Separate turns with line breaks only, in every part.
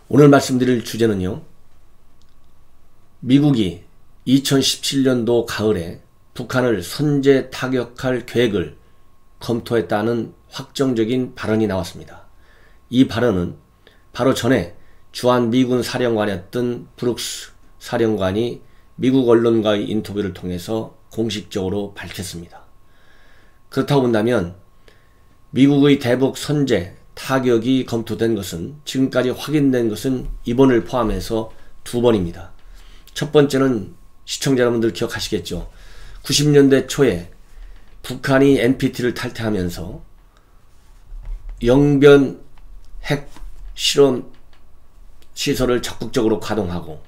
오늘 말씀드릴 주제는요, 미국이 2017년도 가을에 북한을 선제 타격할 계획을 검토했다는 확정적인 발언이 나왔습니다. 이 발언은 바로 전에 주한 미군 사령관이었던 브룩스 사령관이 미국 언론과의 인터뷰를 통해서 공식적으로 밝혔습니다. 그렇다고 본다면 미국의 대북 선제 타격이 검토된 것은 지금까지 확인된 것은 이번을 포함해서 2번입니다. 첫 번째는 시청자 여러분들 기억하시겠죠. 90년대 초에 북한이 NPT를 탈퇴하면서 영변 핵 실험 시설을 적극적으로 가동하고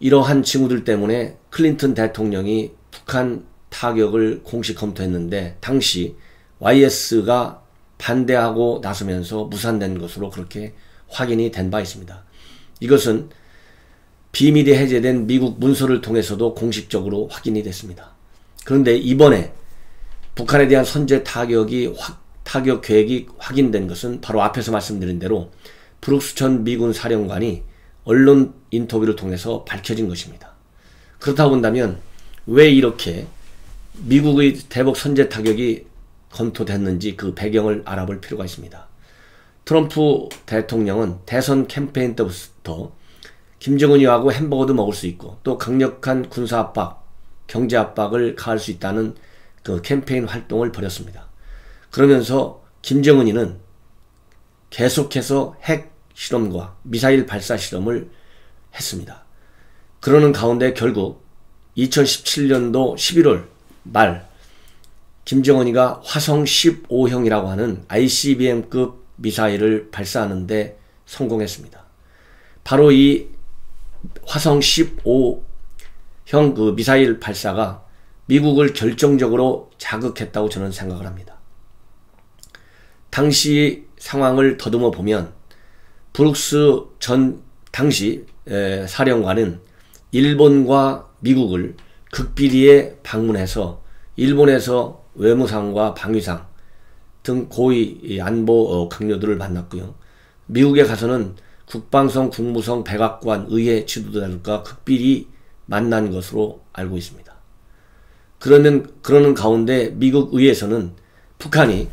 이러한 징후들 때문에 클린턴 대통령이 북한 타격을 공식 검토했는데 당시 YS가 반대하고 나서면서 무산된 것으로 그렇게 확인이 된 바 있습니다. 이것은 비밀이 해제된 미국 문서를 통해서도 공식적으로 확인이 됐습니다. 그런데 이번에 북한에 대한 선제 타격 계획이 확인된 것은 바로 앞에서 말씀드린 대로 브룩스 전 미군 사령관이 언론 인터뷰를 통해서 밝혀진 것입니다. 그렇다고 본다면 왜 이렇게 미국의 대북 선제 타격이 검토됐는지 그 배경을 알아볼 필요가 있습니다. 트럼프 대통령은 대선 캠페인 때부터 김정은이하고 햄버거도 먹을 수 있고 또 강력한 군사 압박, 경제 압박을 가할 수 있다는 그 캠페인 활동을 벌였습니다. 그러면서 김정은이는 계속해서 핵 실험과 미사일 발사 실험을 했습니다. 그러는 가운데 결국 2017년도 11월 말 김정은이가 화성 15형이라고 하는 ICBM급 미사일을 발사하는 데 성공했습니다. 바로 이 화성 15형 그 미사일 발사가 미국을 결정적으로 자극했다고 저는 생각을 합니다. 당시 상황을 더듬어 보면 브룩스 전 당시 사령관은 일본과 미국을 극비리에 방문해서 일본에서 외무상과 방위상 등 고위 안보 강요들을 만났고요. 미국에 가서는 국방성, 국무성, 백악관, 의회 지도자들과 극비리 만난 것으로 알고 있습니다. 그러는 가운데 미국 의회에서는 북한이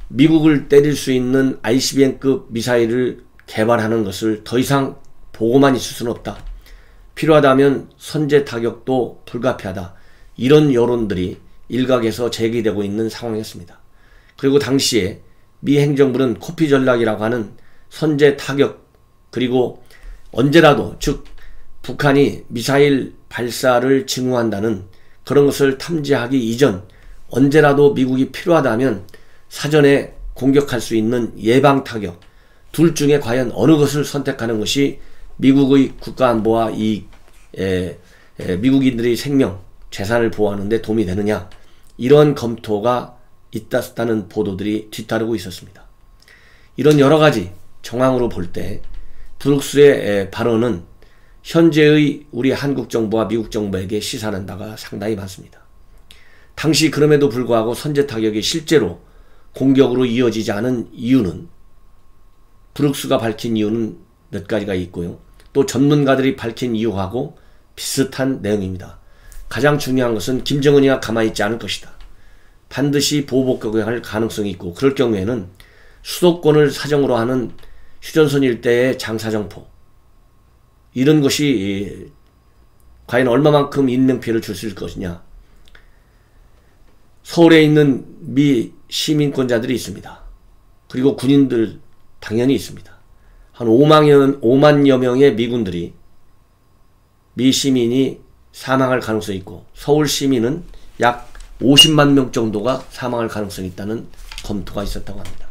미국을 때릴 수 있는 ICBM급 미사일을 개발하는 것을 더 이상 보고만 있을 수는 없다. 필요하다면 선제 타격도 불가피하다. 이런 여론들이 일각에서 제기되고 있는 상황이었습니다. 그리고 당시에 미 행정부는 코피 전략이라고 하는 선제 타격 그리고 언제라도 즉 북한이 미사일 발사를 징후한다는 그런 것을 탐지하기 이전 언제라도 미국이 필요하다면 사전에 공격할 수 있는 예방 타격 둘 중에 과연 어느 것을 선택하는 것이 미국의 국가안보와 미국인들의 생명, 재산을 보호하는 데 도움이 되느냐 이런 검토가 있다는 보도들이 뒤따르고 있었습니다. 이런 여러가지 정황으로 볼 때 브룩스의 발언은 현재의 우리 한국 정부와 미국 정부에게 시사하는 바가 상당히 많습니다. 당시 그럼에도 불구하고 선제 타격이 실제로 공격으로 이어지지 않은 이유는 브룩스가 밝힌 이유는 몇 가지가 있고요. 또 전문가들이 밝힌 이유하고 비슷한 내용입니다. 가장 중요한 것은 김정은이가 가만히 있지 않을 것이다. 반드시 보복격행할 가능성이 있고 그럴 경우에는 수도권을 사정으로 하는 휴전선 일대의 장사정포 이런 것이 과연 얼마만큼 인명피해를 줄 수 있을 것이냐. 서울에 있는 미 시민권자들이 있습니다. 그리고 군인들 당연히 있습니다. 한 5만여 명의 미군들이 미 시민이 사망할 가능성이 있고 서울 시민은 약 50만 명 정도가 사망할 가능성이 있다는 검토가 있었다고 합니다.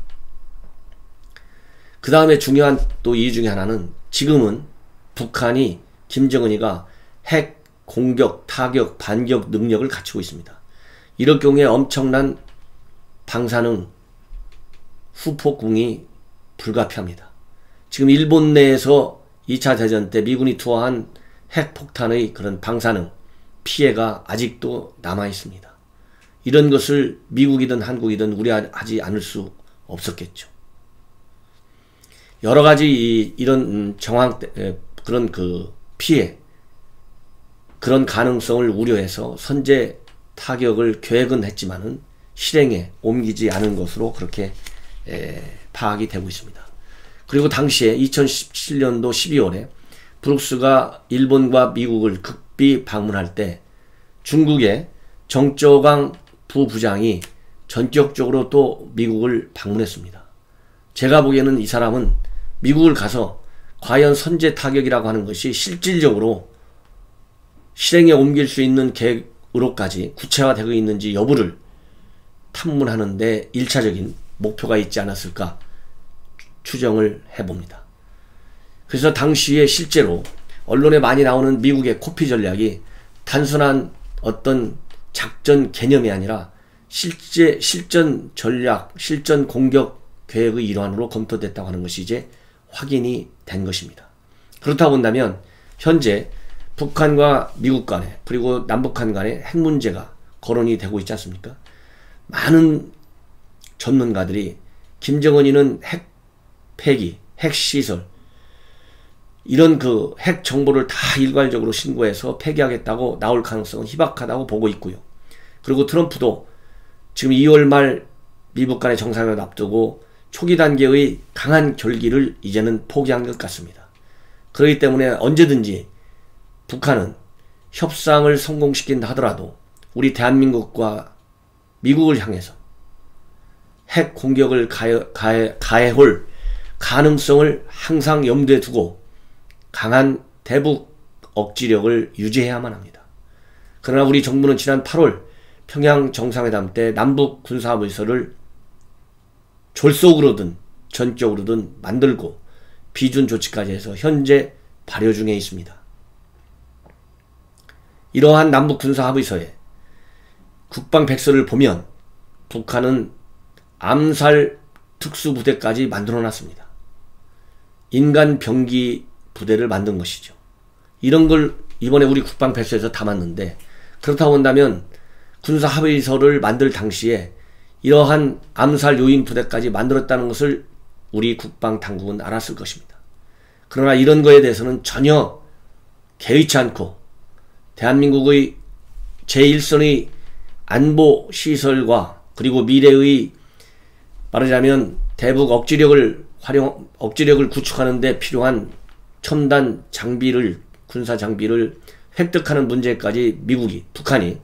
그 다음에 중요한 또 이유 중에 하나는 지금은 북한이 김정은이가 핵 공격, 타격, 반격 능력을 갖추고 있습니다. 이럴 경우에 엄청난 방사능 후폭궁이 불가피합니다. 지금 일본 내에서 2차 대전 때 미군이 투하한 핵폭탄의 그런 방사능 피해가 아직도 남아 있습니다. 이런 것을 미국이든 한국이든 우려하지 않을 수 없었겠죠. 여러 가지 이런 정황, 그런 피해, 그런 가능성을 우려해서 선제 타격을 계획은 했지만은 실행에 옮기지 않은 것으로 그렇게 파악이 되고 있습니다. 그리고 당시에 2017년도 12월에 브룩스가 일본과 미국을 극비 방문할 때 중국의 정쩌광 부부장이 전격적으로 또 미국을 방문했습니다. 제가 보기에는 이 사람은 미국을 가서 과연 선제 타격이라고 하는 것이 실질적으로 실행에 옮길 수 있는 계획으로까지 구체화되고 있는지 여부를 탐문하는 데 1차적인 목표가 있지 않았을까 추정을 해봅니다. 그래서 당시에 실제로 언론에 많이 나오는 미국의 코피 전략이 단순한 어떤 작전 개념이 아니라 실전 전략, 실전 공격 계획의 일환으로 검토됐다고 하는 것이 이제 확인이 된 것입니다. 그렇다고 본다면 현재 북한과 미국 간에 그리고 남북한 간에 핵 문제가 거론이 되고 있지 않습니까? 많은 전문가들이 김정은이는 핵 폐기, 핵 시설 이런 핵 정보를 다 일괄적으로 신고해서 폐기하겠다고 나올 가능성은 희박하다고 보고 있고요. 그리고 트럼프도 지금 2월 말 미북 간의 정상회담을 앞두고 초기 단계의 강한 결기를 이제는 포기한 것 같습니다. 그렇기 때문에 언제든지 북한은 협상을 성공시킨다 하더라도 우리 대한민국과 미국을 향해서 핵 공격을 가해올 가능성을 항상 염두에 두고 강한 대북 억지력을 유지해야만 합니다. 그러나 우리 정부는 지난 8월 평양 정상회담 때 남북 군사합의서를 졸속으로든 전적으로든 만들고 비준 조치까지 해서 현재 발효 중에 있습니다. 이러한 남북 군사합의서에 국방백서를 보면 북한은 암살 특수부대까지 만들어놨습니다. 인간 병기 부대를 만든 것이죠. 이런 걸 이번에 우리 국방백서에서 담았는데 그렇다고 한다면 군사합의서를 만들 당시에 이러한 암살 요인 부대까지 만들었다는 것을 우리 국방당국은 알았을 것입니다. 그러나 이런 거에 대해서는 전혀 개의치 않고 대한민국의 제1선의 안보 시설과 그리고 미래의 말하자면 대북 억지력을 구축하는 데 필요한 첨단 장비를, 군사 장비를 획득하는 문제까지 북한이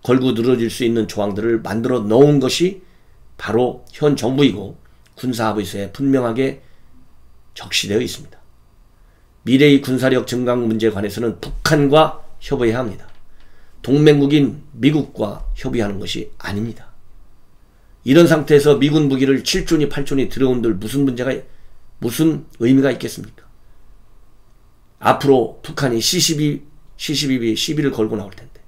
걸고 늘어질 수 있는 조항들을 만들어 놓은 것이 바로 현 정부이고 군사합의서에 분명하게 적시되어 있습니다. 미래의 군사력 증강 문제에 관해서는 북한과 협의해야 합니다. 동맹국인 미국과 협의하는 것이 아닙니다. 이런 상태에서 미군 무기를 7존이 8존이 들여온들 무슨 의미가 있겠습니까? 앞으로 북한이 C-12B 시비를 걸고 나올 텐데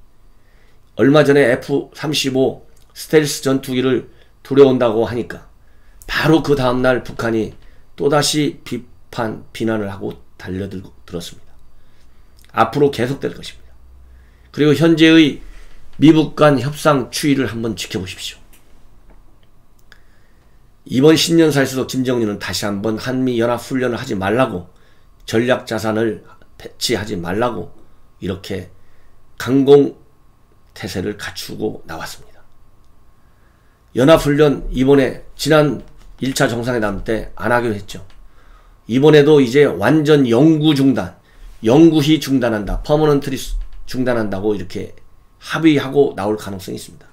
얼마 전에 F-35 스텔스 전투기를 들여온다고 하니까 바로 그 다음날 북한이 또다시 비난을 하고 달려들었습니다. 앞으로 계속될 것입니다. 그리고 현재의 미북 간 협상 추이를 한번 지켜보십시오. 이번 신년사에서도 김정은은 다시 한번 한미연합훈련을 하지 말라고, 전략자산을 배치하지 말라고 이렇게 강공태세를 갖추고 나왔습니다. 연합훈련 이번에 지난 1차 정상회담 때 안 하기로 했죠. 이번에도 이제 완전 영구 중단, 영구히 중단한다, 퍼머넌트리 중단한다고 이렇게 합의하고 나올 가능성이 있습니다.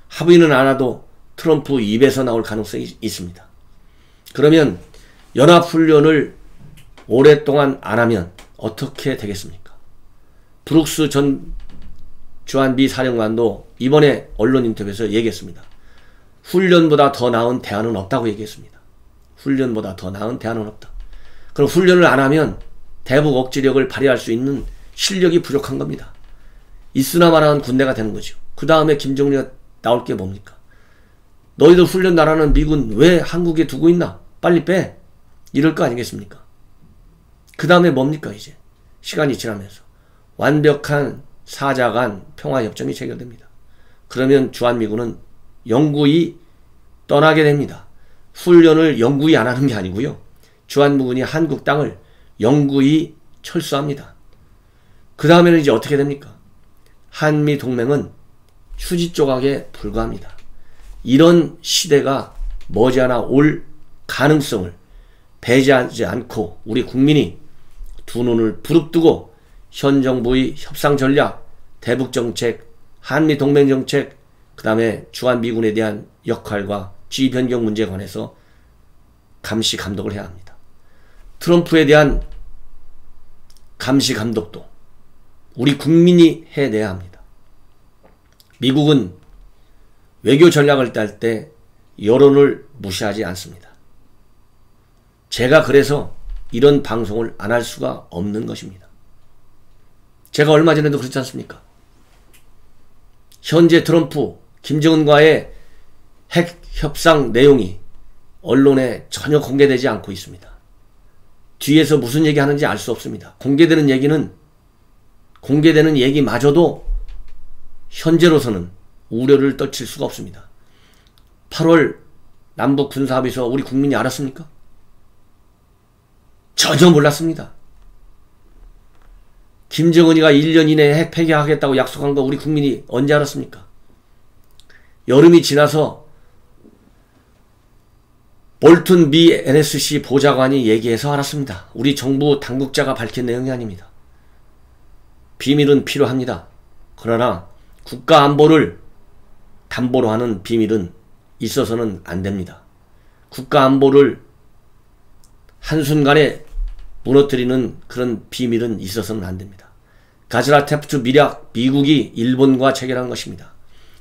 합의는 안 해도 트럼프 입에서 나올 가능성이 있습니다. 그러면 연합훈련을 오랫동안 안 하면 어떻게 되겠습니까? 브룩스 전 주한미 사령관도 이번에 언론 인터뷰에서 얘기했습니다. 훈련보다 더 나은 대안은 없다고 얘기했습니다. 훈련보다 더 나은 대안은 없다. 그럼 훈련을 안 하면 대북 억지력을 발휘할 수 있는 실력이 부족한 겁니다. 있으나마나한 군대가 되는 거죠. 그 다음에 김정은이가 나올 게 뭡니까? 너희들 훈련 나라는 미군 왜 한국에 두고 있나? 빨리 빼. 이럴 거 아니겠습니까? 그 다음에 뭡니까 이제? 시간이 지나면서 완벽한 사자간 평화협정이 체결됩니다. 그러면 주한미군은 영구히 떠나게 됩니다. 훈련을 영구히 안 하는 게 아니고요. 주한미군이 한국 땅을 영구히 철수합니다. 그 다음에는 이제 어떻게 됩니까? 한미동맹은 휴지 조각에 불과합니다. 이런 시대가 머지않아 올 가능성을 배제하지 않고 우리 국민이 두 눈을 부릅뜨고 현 정부의 협상 전략, 대북 정책, 한미 동맹 정책, 그 다음에 주한미군에 대한 역할과 지위 변경 문제에 관해서 감시 감독을 해야 합니다. 트럼프에 대한 감시 감독도 우리 국민이 해내야 합니다. 미국은 외교 전략을 짤 때 여론을 무시하지 않습니다. 제가 그래서 이런 방송을 안 할 수가 없는 것입니다. 제가 얼마 전에도 그렇지 않습니까? 현재 트럼프, 김정은과의 핵 협상 내용이 언론에 전혀 공개되지 않고 있습니다. 뒤에서 무슨 얘기 하는지 알 수 없습니다. 공개되는 얘기마저도 현재로서는 우려를 떨칠 수가 없습니다. 8월 남북 군사합의서 우리 국민이 알았습니까? 전혀 몰랐습니다. 김정은이가 1년 이내에 핵 폐기하겠다고 약속한 거 우리 국민이 언제 알았습니까? 여름이 지나서 볼튼 미 NSC 보좌관이 얘기해서 알았습니다. 우리 정부 당국자가 밝힌 내용이 아닙니다. 비밀은 필요합니다. 그러나 국가 안보를 담보로 하는 비밀은 있어서는 안 됩니다. 국가 안보를 한순간에 무너뜨리는 그런 비밀은 있어서는 안 됩니다. 가즈라테프트 밀약, 미국이 일본과 체결한 것입니다.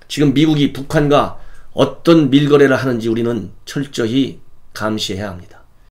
지금 미국이 북한과 어떤 밀거래를 하는지 우리는 철저히 감시해야 합니다.